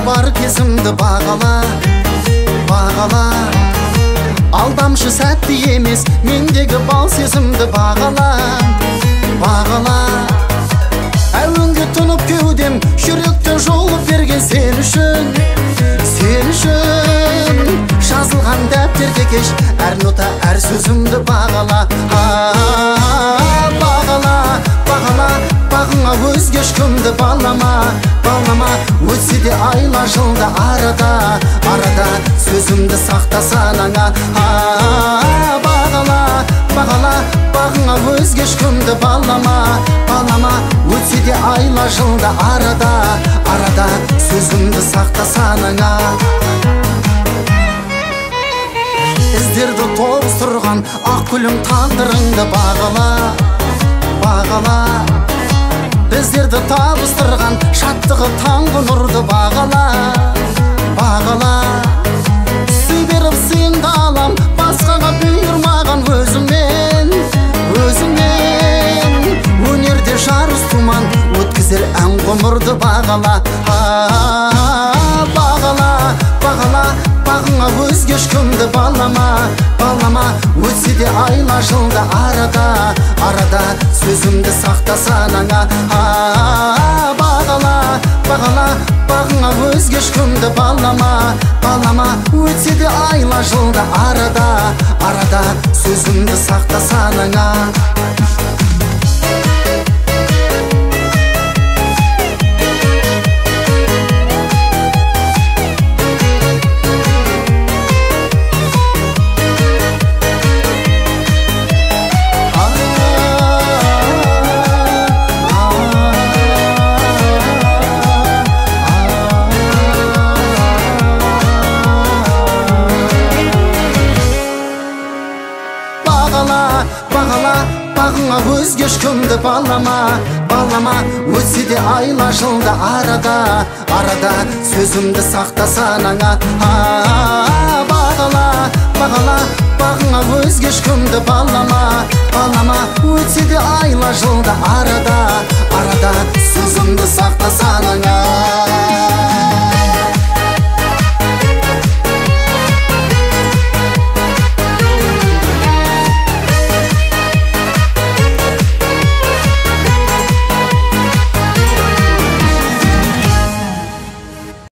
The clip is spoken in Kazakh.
бар кезімді бағала, бағала. Алдамшы сәтті емес, мендегі бал сезімді бағала, бағала. Әуенге тұнып кеудем, жүректе жолып берген сен үшін, сен үшін. Жазылған дәптерде кеш, әр нота, әр сөзімді бағала, бағала, бағала. Бағыңа өзге ешкімді балама, балама. Өтсе де айла жылда арада, арада. Сөзімді сақта санаңа, бағала, бағала. Бағыңа өзге ешкімді балама, балама. Өтсе де айла жылда арада, арада. Сөзімді сақта санаңа. Іздерді тоғыстырған ақ гүлің тағдырыңды бағала, бағала. Біздерді табыстырған шаттығы таңғы нұрды бағала, бағала. Сүй беріп сыйынды алам, басқаға бұйырмаған өзіңмен, өзіңмен. Өнерде жарыс туман, өткізер ән ғұмырды бағала, бағала, бағала. Бағыңа өзге ешкімді балама, балама. Өтсе де айла жылда арада, арада. Сөзімді сақта санаңа, бағала, бағала. Бағыңа өзге ешкімді балама, балама. Өтсе де айла жылда арада, арада. Сөзімді сақта санаңа. Бағала, бағыңа өзге ешкімді балама, балама. Өтсе де айла жылда арада, арада. Сөзімді сақта санаңа, бағала, бағала. Бағыңа өзге ешкімді балама, балама. Өтсе де айла жылда арада, арада. Сөзімді сақта санаңа.